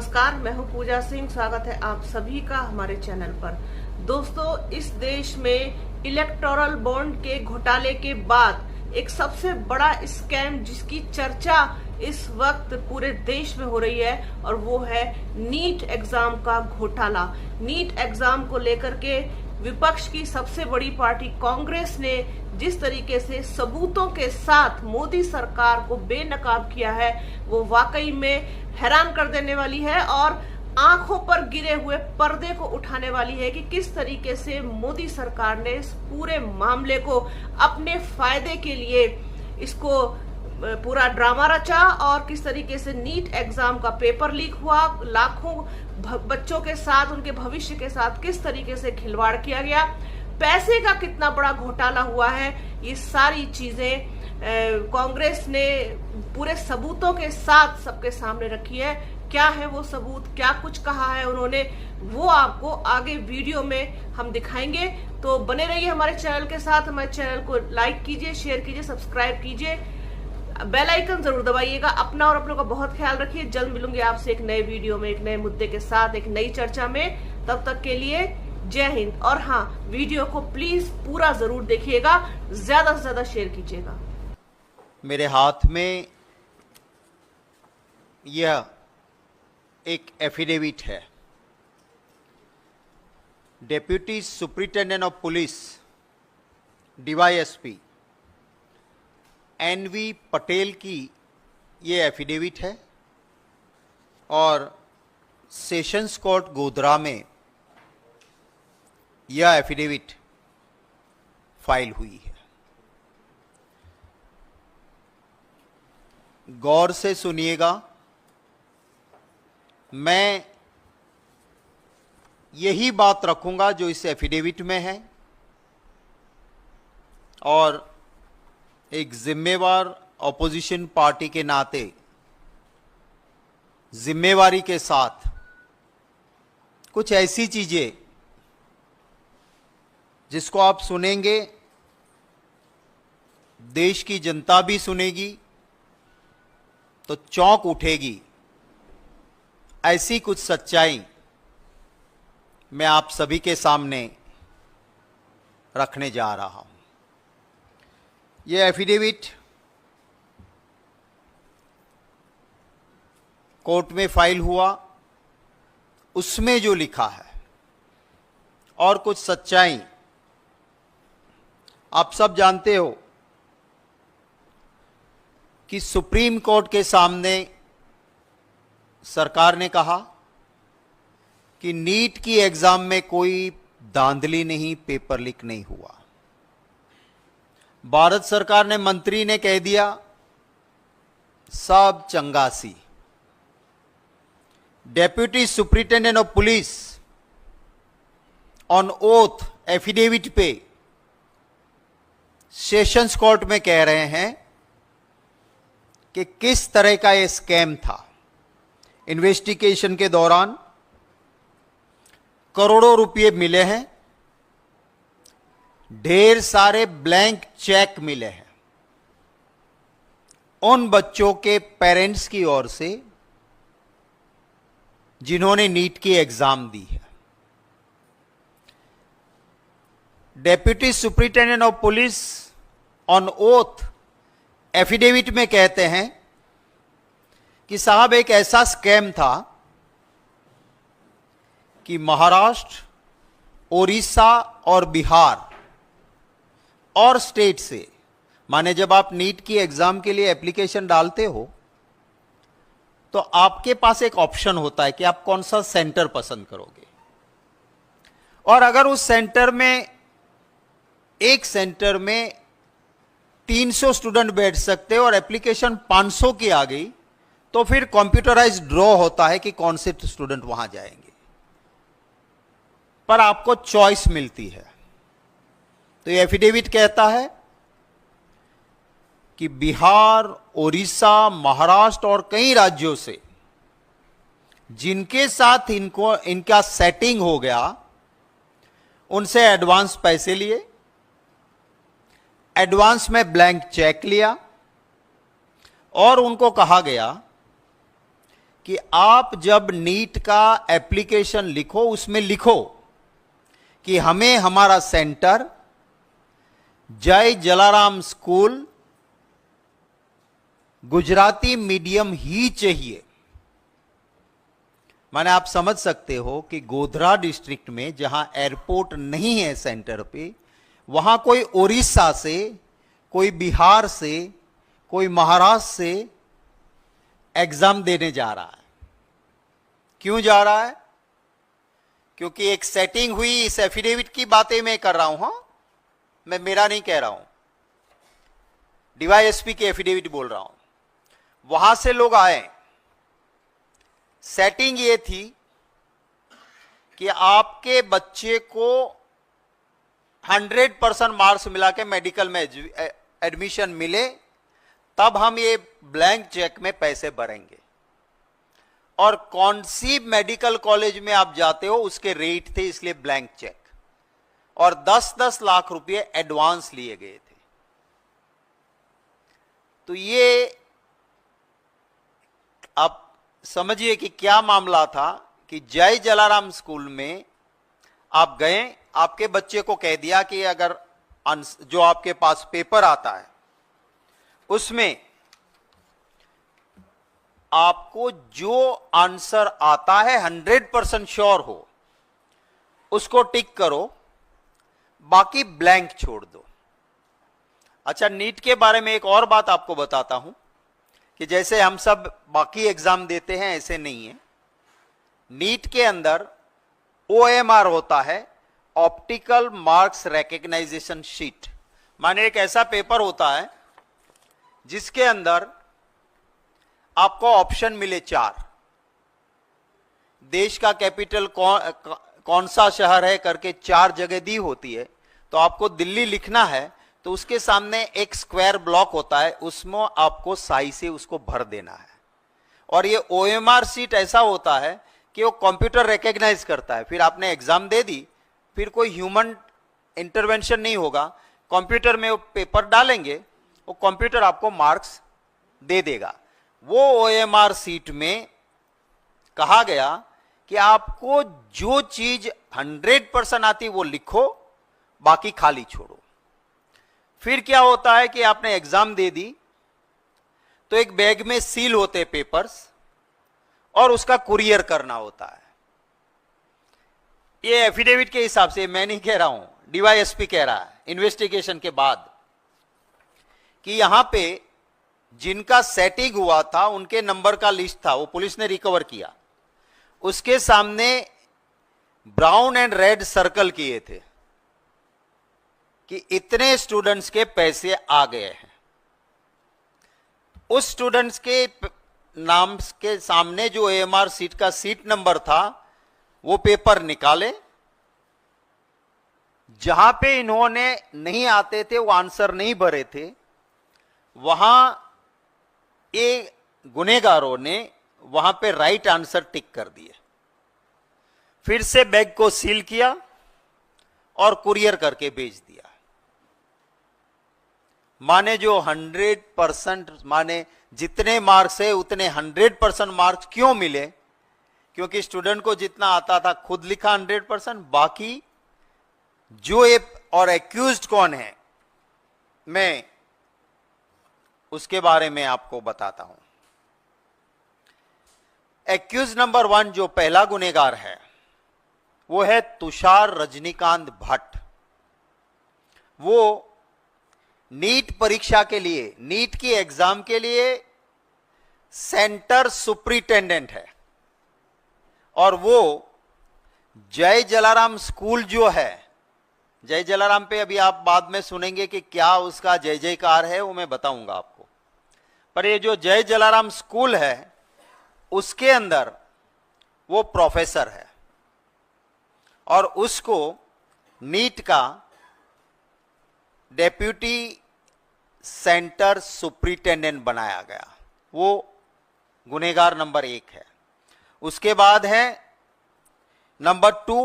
नमस्कार, मैं हूं पूजा सिंह। स्वागत है आप सभी का हमारे चैनल पर। दोस्तों, इस देश में इलेक्टोरल बॉन्ड के घोटाले के बाद एक सबसे बड़ा स्कैम जिसकी चर्चा इस वक्त पूरे देश में हो रही है और वो है नीट एग्जाम का घोटाला। नीट एग्जाम को लेकर के विपक्ष की सबसे बड़ी पार्टी कांग्रेस ने जिस तरीके से सबूतों के साथ मोदी सरकार को बेनकाब किया है वो वाकई में हैरान कर देने वाली है और आंखों पर गिरे हुए पर्दे को उठाने वाली है कि किस तरीके से मोदी सरकार ने इस पूरे मामले को अपने फायदे के लिए इसको पूरा ड्रामा रचा और किस तरीके से नीट एग्जाम का पेपर लीक हुआ, लाखों बच्चों के साथ, उनके भविष्य के साथ किस तरीके से खिलवाड़ किया गया, पैसे का कितना बड़ा घोटाला हुआ है, ये सारी चीजें कांग्रेस ने पूरे सबूतों के साथ सबके सामने रखी है। क्या है वो सबूत, क्या कुछ कहा है उन्होंने, वो आपको आगे वीडियो में हम दिखाएंगे। तो बने रहिए हमारे चैनल के साथ। हमारे चैनल को लाइक कीजिए, शेयर कीजिए, सब्सक्राइब कीजिए, बेल आइकन जरूर दबाइएगा। अपना और अपनों का बहुत ख्याल रखिए। जल्द मिलूंगी आपसे एक नए वीडियो में, एक नए मुद्दे के साथ, एक नई चर्चा में। तब तक के लिए जय हिंद। और हाँ, वीडियो को प्लीज पूरा जरूर देखिएगा, ज्यादा से ज्यादा शेयर कीजिएगा। मेरे हाथ में यह एक एफिडेविट है। Deputy superintendent of police DYSP NV Patel की ये एफिडेविट है और सेशंस कोर्ट गोधरा में यह एफिडेविट फाइल हुई है। गौर से सुनिएगा। मैं यही बात रखूंगा जो इस एफिडेविट में है और एक जिम्मेवार ऑपोजिशन पार्टी के नाते जिम्मेवारी के साथ कुछ ऐसी चीजें जिसको आप सुनेंगे, देश की जनता भी सुनेगी तो चौंक उठेगी, ऐसी कुछ सच्चाई मैं आप सभी के सामने रखने जा रहा हूं। यह एफिडेविट कोर्ट में फाइल हुआ, उसमें जो लिखा है और कुछ सच्चाई आप सब जानते हो कि सुप्रीम कोर्ट के सामने सरकार ने कहा कि नीट की एग्जाम में कोई धांधली नहीं, पेपर लीक नहीं हुआ। भारत सरकार ने, मंत्री ने कह दिया सब चंगासी। Deputy superintendent of police on oath affidavit पे सेशंस कोर्ट में कह रहे हैं कि किस तरह का यह स्कैम था। इन्वेस्टिगेशन के दौरान करोड़ों रुपए मिले हैं, ढेर सारे ब्लैंक चेक मिले हैं उन बच्चों के पेरेंट्स की ओर से जिन्होंने नीट की एग्जाम दी है। Deputy superintendent of police on oath affidavit में कहते हैं कि साहब एक ऐसा स्कैम था कि महाराष्ट्र, ओडिशा और बिहार और स्टेट से, माने जब आप नीट की एग्जाम के लिए एप्लीकेशन डालते हो तो आपके पास एक ऑप्शन होता है कि आप कौन सा सेंटर पसंद करोगे। और अगर उस सेंटर में, एक सेंटर में 300 स्टूडेंट बैठ सकते और एप्लीकेशन 500 की आ गई तो फिर कंप्यूटराइज्ड ड्रॉ होता है कि कौन से स्टूडेंट वहां जाएंगे, पर आपको चॉइस मिलती है। तो ये एफिडेविट कहता है कि बिहार, ओडिशा, महाराष्ट्र और कई राज्यों से जिनके साथ इनका सेटिंग हो गया, उनसे एडवांस पैसे लिए, एडवांस में ब्लैंक चेक लिया और उनको कहा गया कि आप जब नीट का एप्लीकेशन लिखो उसमें लिखो कि हमें हमारा सेंटर जय जलाराम स्कूल गुजराती मीडियम ही चाहिए। माने आप समझ सकते हो कि गोधरा डिस्ट्रिक्ट में जहां एयरपोर्ट नहीं है सेंटर पे, वहां कोई उड़ीसा से, कोई बिहार से, कोई महाराष्ट्र से एग्जाम देने जा रहा है। क्यों जा रहा है? क्योंकि एक सेटिंग हुई, इस एफिडेविट की बातें मैं कर रहा हूं। हां, मैं मेरा नहीं कह रहा हूं, डीवाईएसपी की एफिडेविट बोल रहा हूं। वहां से लोग आए, सेटिंग ये थी कि आपके बच्चे को 100% मार्क्स मिला के मेडिकल में एडमिशन मिले, तब हम ये ब्लैंक चेक में पैसे भरेंगे। और कौन सी मेडिकल कॉलेज में आप जाते हो उसके रेट थे, इसलिए ब्लैंक चेक। और 10-10 लाख रुपए एडवांस लिए गए थे। तो ये आप समझिए कि क्या मामला था कि जय जलाराम स्कूल में आप गए, आपके बच्चे को कह दिया कि अगर जो आपके पास पेपर आता है उसमें आपको जो आंसर आता है 100% श्योर हो उसको टिक करो, बाकी ब्लैंक छोड़ दो। अच्छा, नीट के बारे में एक और बात आपको बताता हूं कि जैसे हम सब बाकी एग्जाम देते हैं ऐसे नहीं है। नीट के अंदर OMR होता है, ऑप्टिकल मार्क्स रिकग्नाइजेशन शीट। माने एक ऐसा पेपर होता है जिसके अंदर आपको ऑप्शन मिले 4, देश का कैपिटल कौन सा शहर है करके 4 जगह दी होती है। तो आपको दिल्ली लिखना है तो उसके सामने एक स्क्वायर ब्लॉक होता है, उसमें आपको साई से उसको भर देना है। और ये OMR शीट ऐसा होता है कि वो कंप्यूटर रिकॉग्नाइज करता है। फिर आपने एग्जाम दे दी, फिर कोई ह्यूमन इंटरवेंशन नहीं होगा, कंप्यूटर में वो पेपर डालेंगे, वो कंप्यूटर आपको मार्क्स दे देगा। वो OMR शीट में कहा गया कि आपको जो चीज 100% आती वो लिखो, बाकी खाली छोड़ो। फिर क्या होता है कि आपने एग्जाम दे दी तो एक बैग में सील होते पेपर्स और उसका कुरियर करना होता है। ये एफिडेविट के हिसाब से, मैं नहीं कह रहा हूं, डीवाईएसपी कह रहा है इन्वेस्टिगेशन के बाद, कि यहां पे जिनका सेटिंग हुआ था उनके नंबर का लिस्ट था, वो पुलिस ने रिकवर किया। उसके सामने ब्राउन एंड रेड सर्कल किए थे कि इतने स्टूडेंट्स के पैसे आ गए हैं। उस स्टूडेंट्स के नाम के सामने जो AMR सीट का सीट नंबर था वो पेपर निकाले, जहां पे इन्होंने नहीं आते थे, वो आंसर नहीं भरे थे, वहां ये गुनेगारों ने वहां पे राइट आंसर टिक कर दिए। फिर से बैग को सील किया और कुरियर करके भेज दिया। माने जो 100%, माने जितने मार्क्स है उतने 100% मार्क्स क्यों मिले? क्योंकि स्टूडेंट को जितना आता था खुद लिखा 100%, बाकी जो ये और एक्यूज्ड कौन है मैं उसके बारे में आपको बताता हूं। एक्यूज नंबर 1 जो पहला गुनेगार है वो है तुषार रजनीकांत भट्ट। वो नीट परीक्षा के लिए, नीट की एग्जाम के लिए सेंटर सुपरिटेंडेंट है। और वो जय जलाराम स्कूल जो है, जय जलाराम पे अभी आप बाद में सुनेंगे कि क्या उसका जय जयकार है, वो मैं बताऊंगा आपको। पर ये जो जय जलाराम स्कूल है उसके अंदर वो प्रोफेसर है और उसको नीट का डेप्यूटी सेंटर सुपरिटेंडेंट बनाया गया। वो गुनेगार नंबर 1 है। उसके बाद है नंबर 2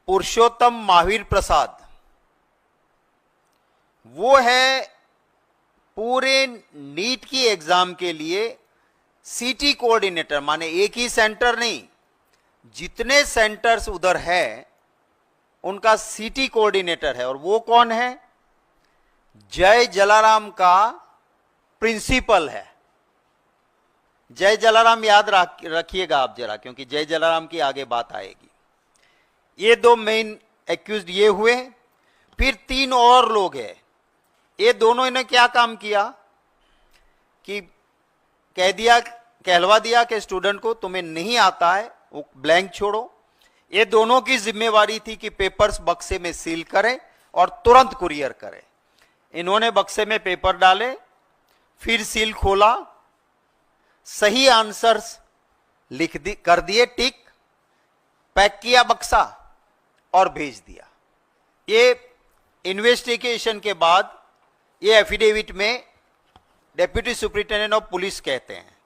पुरुषोत्तम महावीर प्रसाद। वो है पूरे नीट की एग्जाम के लिए सिटी कोऑर्डिनेटर माने एक ही सेंटर नहीं, जितने सेंटर्स उधर है उनका सिटी कोऑर्डिनेटर है। और वो कौन है? जय जलाराम का प्रिंसिपल है। जय जलाराम याद रखिएगा आप जरा, क्योंकि जय जलाराम की आगे बात आएगी। ये दो मेन एक्यूज्ड ये हुए। फिर 3 और लोग हैं। ये दोनों इन्हें क्या काम किया कि कहलवा दिया कि स्टूडेंट को तुम्हें नहीं आता है वो ब्लैंक छोड़ो। ये दोनों की जिम्मेवारी थी कि पेपर्स बक्से में सील करें और तुरंत कुरियर करें। इन्होंने बक्से में पेपर डाले, फिर सील खोला, सही आंसर्स कर दिए टिक, पैक किया बक्सा और भेज दिया। ये इन्वेस्टिगेशन के बाद ये एफिडेविट में डेप्यूटी सुपरिटेंडेंट ऑफ पुलिस कहते हैं।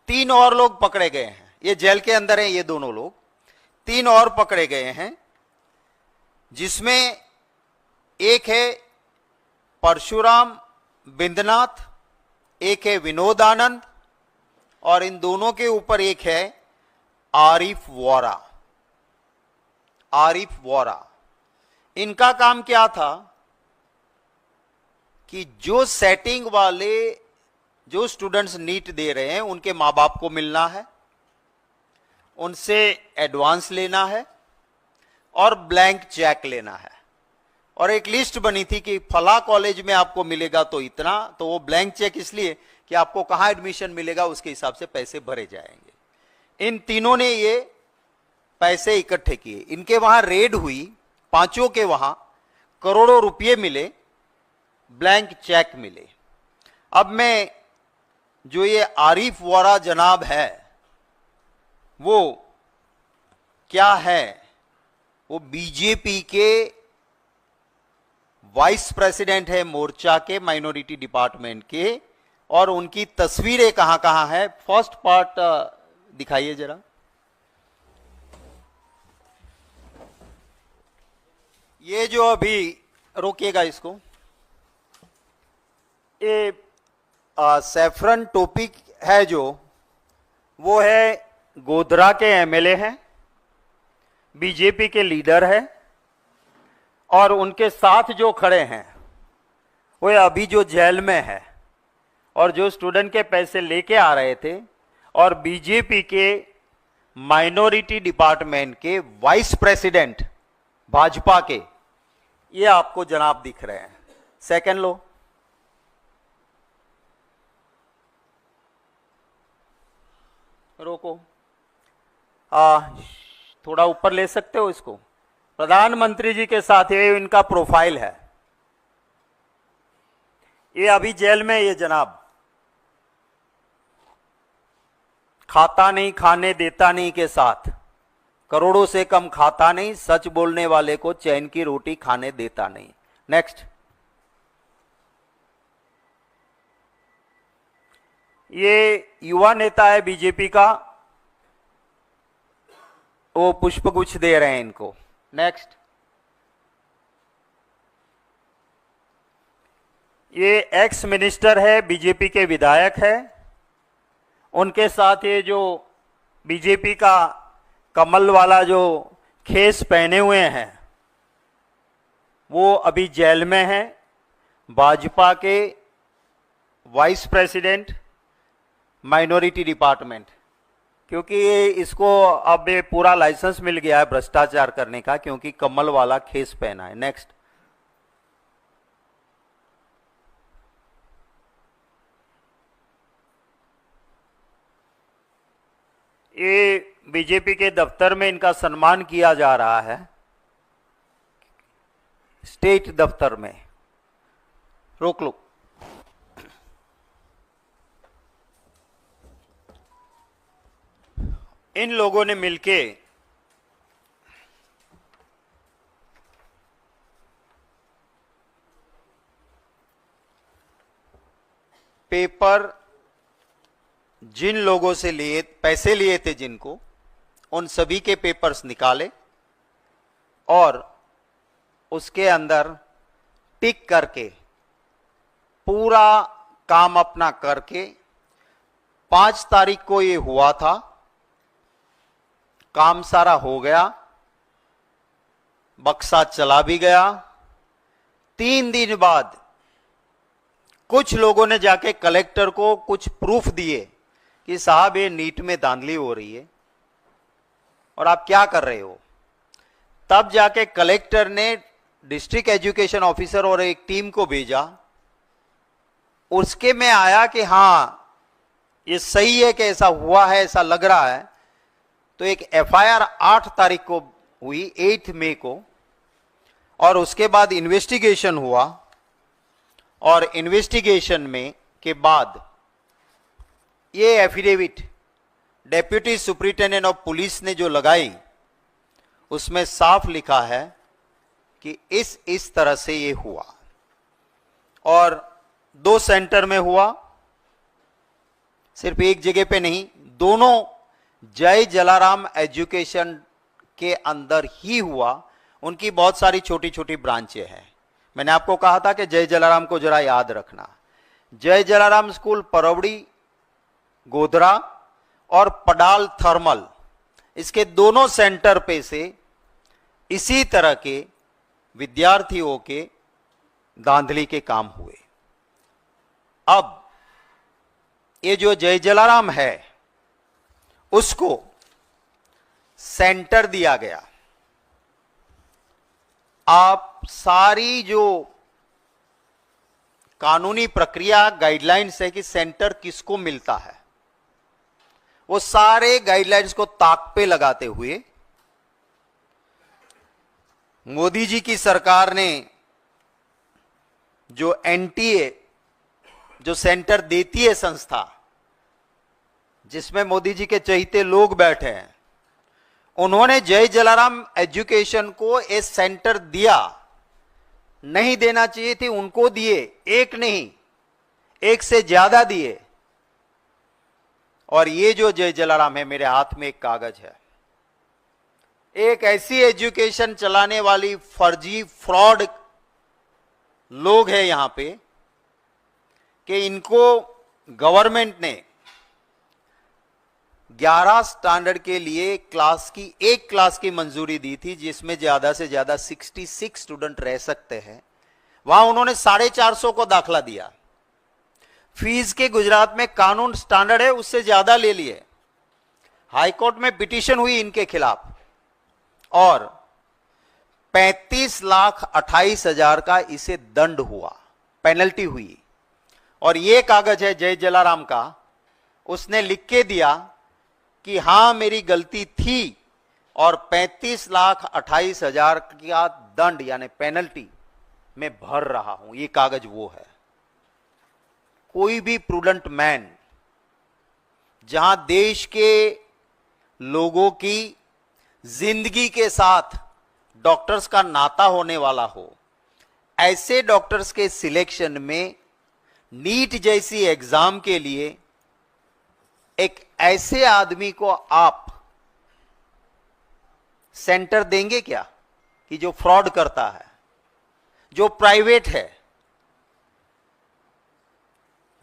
3 और लोग पकड़े गए हैं। ये जेल के अंदर हैं ये दोनों लोग। 3 और पकड़े गए हैं, जिसमें एक है परशुराम बिंदनाथ, एक है विनोद आनंद और इन दोनों के ऊपर एक है आरिफ वोरा। आरिफ वोरा, इनका काम क्या था कि जो सेटिंग वाले जो स्टूडेंट्स नीट दे रहे हैं उनके मां बाप को मिलना है, उनसे एडवांस लेना है और ब्लैंक चेक लेना है। और एक लिस्ट बनी थी कि फला कॉलेज में आपको मिलेगा तो इतना, तो वो ब्लैंक चेक इसलिए कि आपको कहां एडमिशन मिलेगा उसके हिसाब से पैसे भरे जाएंगे। इन तीनों ने ये पैसे इकट्ठे किए। इनके वहां रेड हुई, 5 के वहां करोड़ों रुपए मिले, ब्लैंक चेक मिले। अब मैं जो ये आरिफ वोरा जनाब है वो क्या है? वो बीजेपी के वाइस प्रेसिडेंट है मोर्चा के माइनॉरिटी डिपार्टमेंट के। और उनकी तस्वीरें कहां कहां है, फर्स्ट पार्ट दिखाइए जरा। ये जो अभी रोकिएगा इसको, ये सैफरन टोपी है जो, वो है गोधरा के एमएलए हैं, बीजेपी के लीडर है। और उनके साथ जो खड़े हैं वो अभी जो जेल में है और जो स्टूडेंट के पैसे लेके आ रहे थे और बीजेपी के माइनॉरिटी डिपार्टमेंट के वाइस प्रेसिडेंट भाजपा के, ये आपको जनाब दिख रहे हैं। सेकंड लो, रोको, थोड़ा ऊपर ले सकते हो इसको। प्रधानमंत्री जी के साथ ये इनका प्रोफाइल है। ये अभी जेल में, ये जनाब खाता नहीं खाने देता नहीं के साथ, करोड़ों से कम खाता नहीं, सच बोलने वाले को चैन की रोटी खाने देता नहीं। नेक्स्ट, ये युवा नेता है बीजेपी का, वो पुष्पगुच्छ दे रहे हैं इनको। नेक्स्ट, ये एक्स मिनिस्टर है, बीजेपी के विधायक है। उनके साथ ये जो बीजेपी का कमल वाला जो खेस पहने हुए हैं वो अभी जेल में है। भाजपा के वाइस प्रेसिडेंट माइनॉरिटी डिपार्टमेंट, क्योंकि ये इसको अब ये पूरा लाइसेंस मिल गया है भ्रष्टाचार करने का, क्योंकि कमल वाला खेस पहना है। नेक्स्ट, ये बीजेपी के दफ्तर में इनका सम्मान किया जा रहा है, स्टेट दफ्तर में। रोक लो। इन लोगों ने मिलके पेपर जिन लोगों से लिए पैसे लिए थे जिनको, उन सभी के पेपर्स निकाले और उसके अंदर टिक करके पूरा काम अपना करके 5 तारीख को ये हुआ था, काम सारा हो गया, बक्सा चला भी गया। 3 दिन बाद कुछ लोगों ने जाके कलेक्टर को कुछ प्रूफ दिए कि साहब ये नीट में धांधली हो रही है और आप क्या कर रहे हो। तब जाके कलेक्टर ने डिस्ट्रिक्ट एजुकेशन ऑफिसर और एक टीम को भेजा। उसके में आया कि हां ये सही है कि ऐसा हुआ है, ऐसा लग रहा है। तो एक एफआईआर 8 तारीख को हुई, 8 मई को, और उसके बाद इन्वेस्टिगेशन हुआ। और इन्वेस्टिगेशन में के बाद ये affidavit deputy superintendent of police ने जो लगाई, उसमें साफ लिखा है कि इस तरह से ये हुआ। और 2 सेंटर में हुआ, सिर्फ एक जगह पे नहीं, दोनों जय जलाराम एजुकेशन के अंदर ही हुआ। उनकी बहुत सारी छोटी छोटी ब्रांचें हैं। मैंने आपको कहा था कि जय जलाराम को जरा याद रखना। जय जलाराम स्कूल परवड़ी, गोधरा और पडाल थर्मल, इसके दोनों सेंटर पे से इसी तरह के विद्यार्थियों के धांधली के काम हुए। अब ये जो जय जलाराम है उसको सेंटर दिया गया। आप सारी जो कानूनी प्रक्रिया गाइडलाइंस है कि सेंटर किसको मिलता है, वो सारे गाइडलाइंस को ताक पे लगाते हुए मोदी जी की सरकार ने जो एनटीए, जो सेंटर देती है संस्था, जिसमें मोदी जी के चहेते लोग बैठे हैं, उन्होंने जय जलाराम एजुकेशन को एक सेंटर दिया। नहीं देना चाहिए थी, उनको दिए। एक नहीं, एक से ज्यादा दिए। और ये जो जय जलाराम है, मेरे हाथ में एक कागज है, एक ऐसी एजुकेशन चलाने वाली फर्जी फ्रॉड लोग हैं यहां पे कि इनको गवर्नमेंट ने 11 स्टैंडर्ड के लिए एक क्लास की मंजूरी दी थी, जिसमें ज्यादा से ज्यादा 66 स्टूडेंट रह सकते हैं। वहां उन्होंने 450 को दाखला दिया। फीस के गुजरात में कानून स्टैंडर्ड है, उससे ज्यादा ले लिए। हाईकोर्ट में पिटीशन हुई इनके खिलाफ और 35,28,000 का इसे दंड हुआ, पेनल्टी हुई। और यह कागज है जय जलाराम का, उसने लिख के दिया कि हां मेरी गलती थी और 35,28,000 का दंड यानी पेनल्टी मैं भर रहा हूं। ये कागज वो है। कोई भी प्रूडेंट मैन, जहां देश के लोगों की जिंदगी के साथ डॉक्टर्स का नाता होने वाला हो, ऐसे डॉक्टर्स के सिलेक्शन में नीट जैसी एग्जाम के लिए एक ऐसे आदमी को आप सेंटर देंगे क्या कि जो फ्रॉड करता है, जो प्राइवेट है,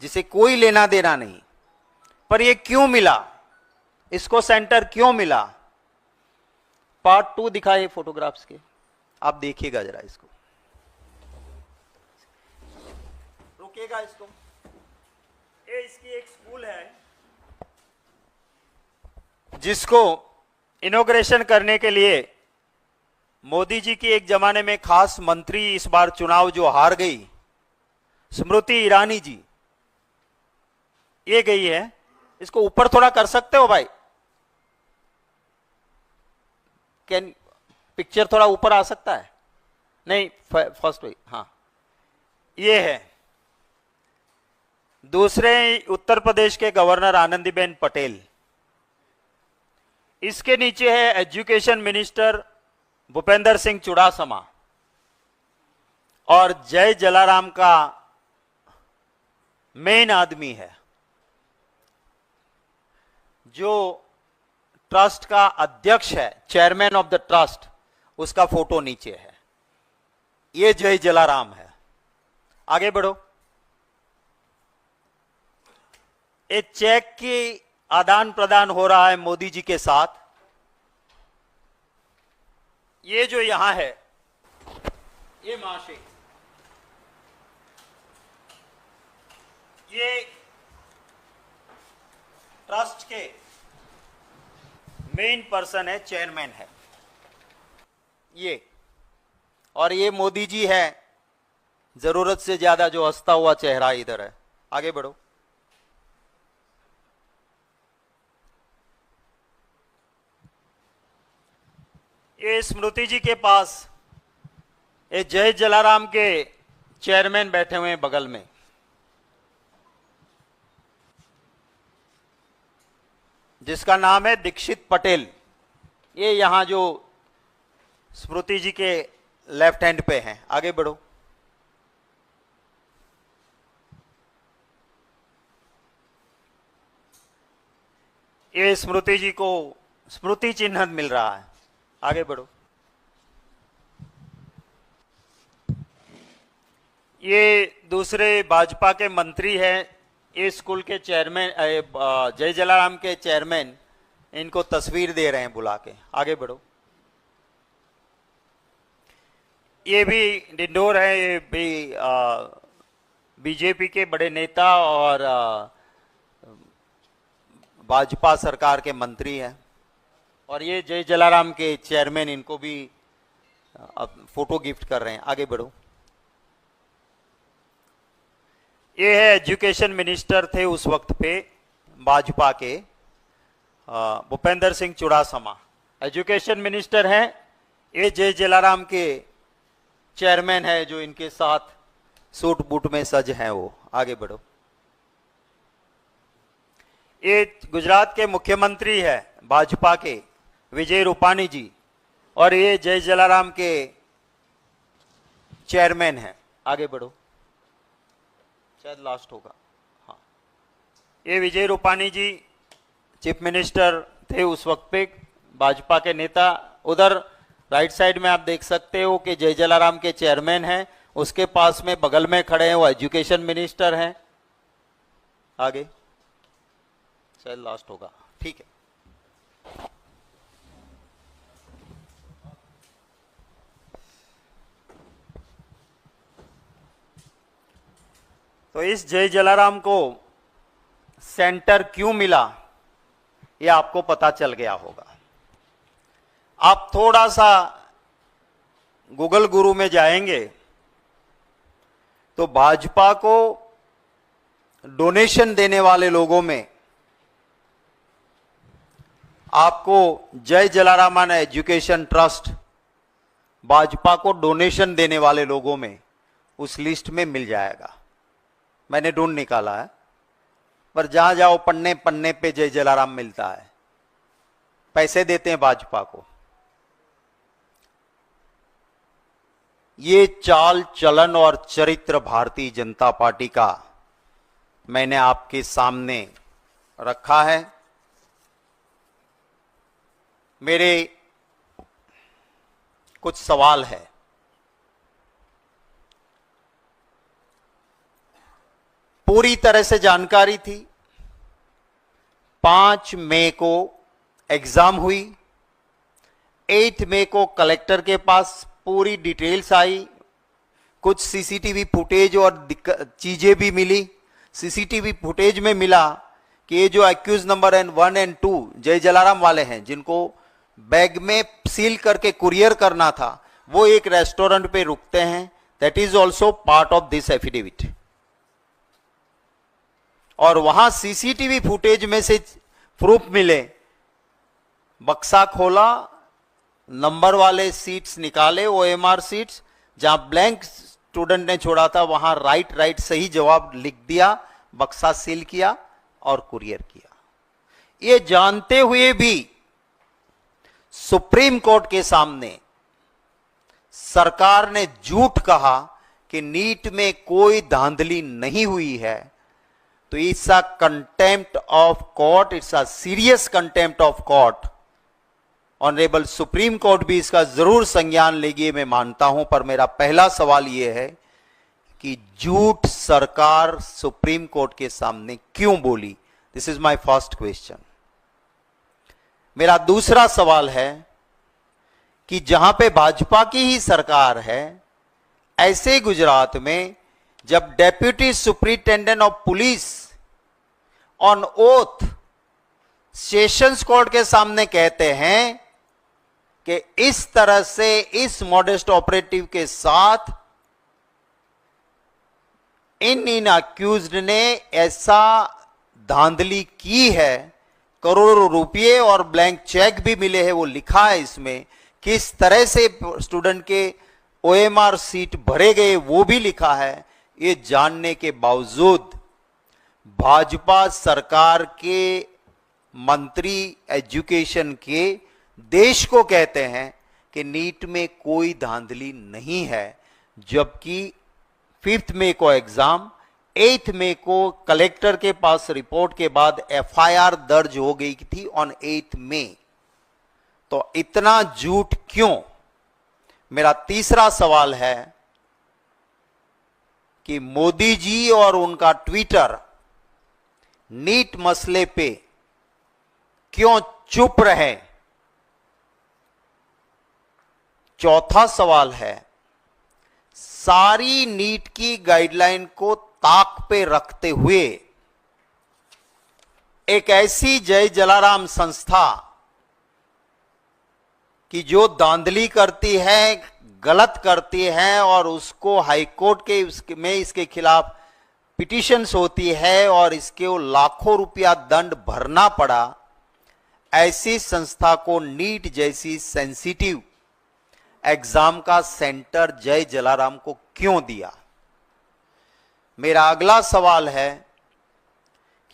जिसे कोई लेना देना नहीं। पर ये क्यों मिला, इसको सेंटर क्यों मिला? पार्ट 2 दिखाए फोटोग्राफ्स के, आप देखिएगा जरा इसको, रुकिएगा इसको। ये इसकी एक स्कूल है जिसको इनॉग्रेशन करने के लिए मोदी जी की एक जमाने में खास मंत्री, इस बार चुनाव जो हार गई, स्मृति ईरानी जी, ये गई है। इसको ऊपर थोड़ा कर सकते हो भाई? कैन पिक्चर थोड़ा ऊपर आ सकता है? नहीं, फर्स्ट वही, हाँ ये है। दूसरे उत्तर प्रदेश के गवर्नर आनंदीबेन पटेल। इसके नीचे है एजुकेशन मिनिस्टर भूपेंद्र सिंह चुड़ासमा। और जय जलाराम का मेन आदमी है, जो ट्रस्ट का अध्यक्ष है, चेयरमैन ऑफ द ट्रस्ट, उसका फोटो नीचे है। ये जय जलाराम है। आगे बढ़ो। एक चेक की आदान प्रदान हो रहा है मोदी जी के साथ। ये जो यहां है, ये महाशय, ये ट्रस्ट के मेन पर्सन है, चेयरमैन है ये, और ये मोदी जी है, जरूरत से ज्यादा जो हंसता हुआ चेहरा इधर है। आगे बढ़ो। ये स्मृति जी के पास ये जय जलाराम के चेयरमैन बैठे हुए हैं बगल में। जिसका नाम है दीक्षित पटेल। ये यहां जो स्मृति जी के लेफ्ट हैंड पे हैं। आगे बढ़ो। ये स्मृति जी को स्मृति चिन्ह मिल रहा है। आगे बढ़ो। ये दूसरे भाजपा के मंत्री हैं, ये स्कूल के चेयरमैन, जय जलाराम के चेयरमैन इनको तस्वीर दे रहे हैं बुला के। आगे बढ़ो। ये भी डिंडोर है, ये भी बीजेपी के बड़े नेता और भाजपा सरकार के मंत्री हैं, और ये जय जलाराम के चेयरमैन इनको भी फोटो गिफ्ट कर रहे हैं। आगे बढ़ो। ये है एजुकेशन मिनिस्टर थे उस वक्त पे भाजपा के, भूपेंद्र सिंह चुड़ासमा एजुकेशन मिनिस्टर हैं। ये जय जलाराम के चेयरमैन है जो इनके साथ सूट बूट में सज हैं वो। आगे बढ़ो। ये गुजरात के मुख्यमंत्री है भाजपा के, विजय रूपाणी जी, और ये जय जलाराम के चेयरमैन हैं। आगे बढ़ो, शायद लास्ट होगा। हाँ, ये विजय रूपाणी जी चीफ मिनिस्टर थे उस वक्त पे, भाजपा के नेता। उधर राइट साइड में आप देख सकते हो कि जय जलाराम के चेयरमैन हैं, उसके पास में बगल में खड़े हैं वो एजुकेशन मिनिस्टर हैं। आगे शायद लास्ट होगा। ठीक है। तो इस जय जलाराम को सेंटर क्यों मिला ये आपको पता चल गया होगा। आप थोड़ा सा गूगल गुरु में जाएंगे तो भाजपा को डोनेशन देने वाले लोगों में आपको जय जलाराम एजुकेशन ट्रस्ट भाजपा को डोनेशन देने वाले लोगों में उस लिस्ट में मिल जाएगा। मैंने ढूंढ निकाला है, पर जहां जाओ पन्ने पन्ने पे जय जलाराम मिलता है। पैसे देते हैं भाजपा को। ये चाल चलन और चरित्र भारतीय जनता पार्टी का मैंने आपके सामने रखा है। मेरे कुछ सवाल है। पूरी तरह से जानकारी थी। 5 मई को एग्जाम हुई, 8 मई को कलेक्टर के पास पूरी डिटेल्स आई, कुछ सीसीटीवी फुटेज और चीजें भी मिली। सीसीटीवी फुटेज में मिला कि ये जो एक्यूज नंबर 1 और 2 जय जलाराम वाले हैं, जिनको बैग में सील करके कुरियर करना था, वो एक रेस्टोरेंट पे रुकते हैं। That is also part of this affidavit. और वहां सीसीटीवी फुटेज में से प्रूफ मिले, बक्सा खोला, नंबर वाले सीट्स निकाले, ओएमआर सीट्स, जहां ब्लैंक स्टूडेंट ने छोड़ा था वहां राइट सही जवाब लिख दिया, बक्सा सील किया और कुरियर किया। ये जानते हुए भी सुप्रीम कोर्ट के सामने सरकार ने झूठ कहा कि नीट में कोई धांधली नहीं हुई है। तो it's a contempt of court, it's a serious contempt of court. Honourable supreme court भी इसका जरूर संज्ञान लेगी, मैं मानता हूं। पर मेरा पहला सवाल यह है कि झूठ सरकार सुप्रीम कोर्ट के सामने क्यों बोली? This is my first question. मेरा दूसरा सवाल है कि जहां पे भाजपा की ही सरकार है, ऐसे गुजरात में जब deputy superintendent of police on oath sessions court के सामने कहते हैं कि इस तरह से इस मॉडेस्ट ऑपरेटिव के साथ इन अक्यूज्ड ने ऐसा धांधली की है, करोड़ों रुपए और ब्लैंक चेक भी मिले हैं, वो लिखा है इसमें, किस तरह से स्टूडेंट के ओएमआर सीट भरे गए वो भी लिखा है। ये जानने के बावजूद भाजपा सरकार के मंत्री एजुकेशन के देश को कहते हैं कि नीट में कोई धांधली नहीं है, जबकि 5 मई को एग्जाम, 8 मई को कलेक्टर के पास रिपोर्ट के बाद एफआईआर दर्ज हो गई थी ऑन 8 मई। तो इतना झूठ क्यों? मेरा तीसरा सवाल है कि मोदी जी और उनका ट्विटर नीट मसले पे क्यों चुप रहे? चौथा सवाल है, सारी नीट की गाइडलाइन को ताक पे रखते हुए एक ऐसी जय जलाराम संस्था कि जो धांधली करती है, गलत करती है और उसको हाईकोर्ट के में इसके खिलाफ पिटिशंस होती है और इसके लाखों रुपया दंड भरना पड़ा, ऐसी संस्था को नीट जैसी सेंसिटिव एग्जाम का सेंटर जय जलाराम को क्यों दिया? मेरा अगला सवाल है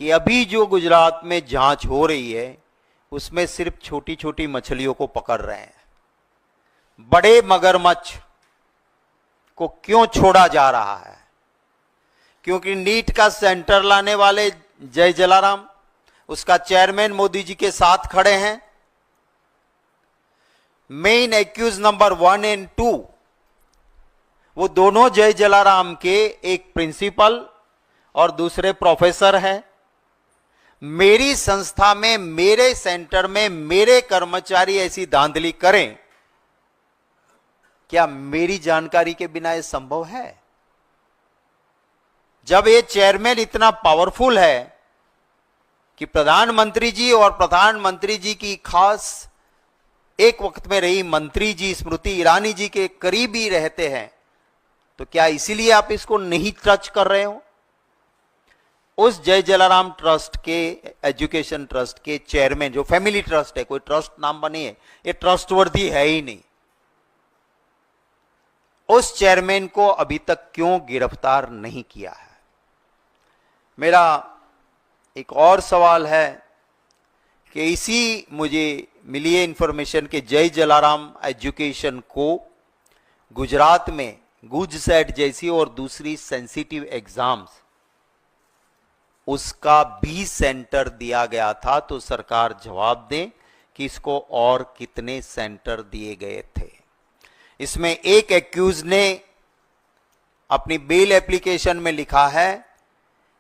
कि अभी जो गुजरात में जांच हो रही है उसमें सिर्फ छोटी छोटी मछलियों को पकड़ रहे हैं, बड़े मगरमच्छ को क्यों छोड़ा जा रहा है? क्योंकि नीट का सेंटर लाने वाले जय जलाराम, उसका चेयरमैन मोदी जी के साथ खड़े हैं। मेन एक्यूज नंबर 1 एंड 2 वो दोनों जय जलाराम के एक प्रिंसिपल और दूसरे प्रोफेसर हैं। मेरी संस्था में, मेरे सेंटर में मेरे कर्मचारी ऐसी धांधली करें, क्या मेरी जानकारी के बिना यह संभव है? जब ये चेयरमैन इतना पावरफुल है कि प्रधानमंत्री जी और प्रधानमंत्री जी की खास एक वक्त में रही मंत्री जी स्मृति ईरानी जी के करीब ही रहते हैं, तो क्या इसीलिए आप इसको नहीं टच कर रहे हो? उस जय जलाराम ट्रस्ट के, एजुकेशन ट्रस्ट के चेयरमैन, जो फैमिली ट्रस्ट है, कोई ट्रस्ट नाम बनी है, ये ट्रस्टवर्दी है ही नहीं, उस चेयरमैन को अभी तक क्यों गिरफ्तार नहीं किया है? मेरा एक और सवाल है कि इसी मुझे मिली है इंफॉर्मेशन कि जय जलाराम एजुकेशन को गुजरात में गुजसेट जैसी और दूसरी सेंसिटिव एग्जाम्स, उसका भी सेंटर दिया गया था। तो सरकार जवाब दे कि इसको और कितने सेंटर दिए गए थे। इसमें एक एक्यूज ने अपनी बेल एप्लीकेशन में लिखा है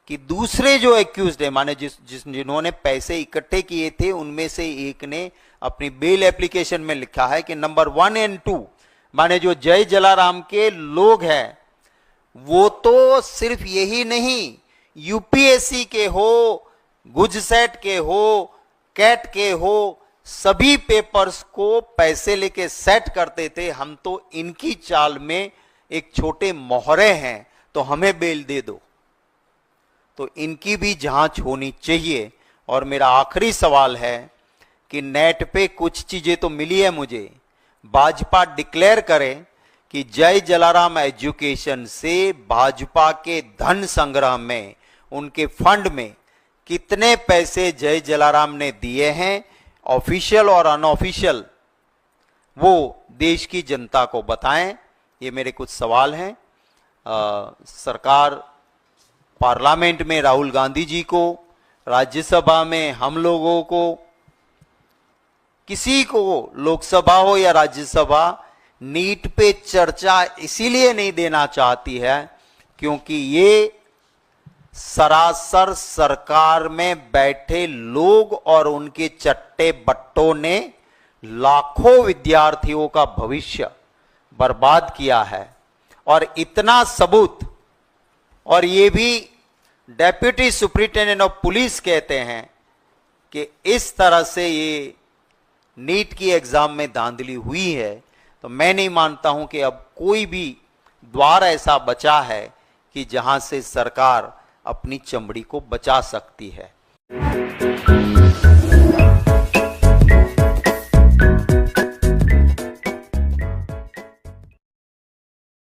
कि दूसरे जो एक्यूज है, माने जिन्होंने पैसे इकट्ठे किए थे, उनमें से एक ने अपनी बेल एप्लीकेशन में लिखा है कि नंबर 1 एंड 2, माने जो जय जलाराम के लोग हैं, वो तो सिर्फ यही नहीं, यूपीएससी के हो, गुजसेट के हो, कैट के हो, सभी पेपर्स को पैसे लेके सेट करते थे। हम तो इनकी चाल में एक छोटे मोहरे हैं, तो हमें बेल दे दो। तो इनकी भी जांच होनी चाहिए। और मेरा आखिरी सवाल है कि नेट पे कुछ चीजें तो मिली है मुझे, भाजपा डिक्लेयर करे कि जय जलाराम एजुकेशन से भाजपा के धन संग्रह में, उनके फंड में कितने पैसे जय जलाराम ने दिए हैं, ऑफिशियल और अनऑफिशियल, वो देश की जनता को बताएं। ये मेरे कुछ सवाल हैं। सरकार, पार्लियामेंट में राहुल गांधी जी को, राज्यसभा में हम लोगों को, किसी को, लोकसभा हो या राज्यसभा, नीट पे चर्चा इसीलिए नहीं देना चाहती है क्योंकि ये सरासर सरकार में बैठे लोग और उनके चट्टे बट्टों ने लाखों विद्यार्थियों का भविष्य बर्बाद किया है। और इतना सबूत, और ये भी डेप्यूटी सुप्रिंटेंडेंट ऑफ पुलिस कहते हैं कि इस तरह से ये नीट की एग्जाम में धांधली हुई है, तो मैं नहीं मानता हूं कि अब कोई भी द्वार ऐसा बचा है कि जहां से सरकार अपनी चमड़ी को बचा सकती है।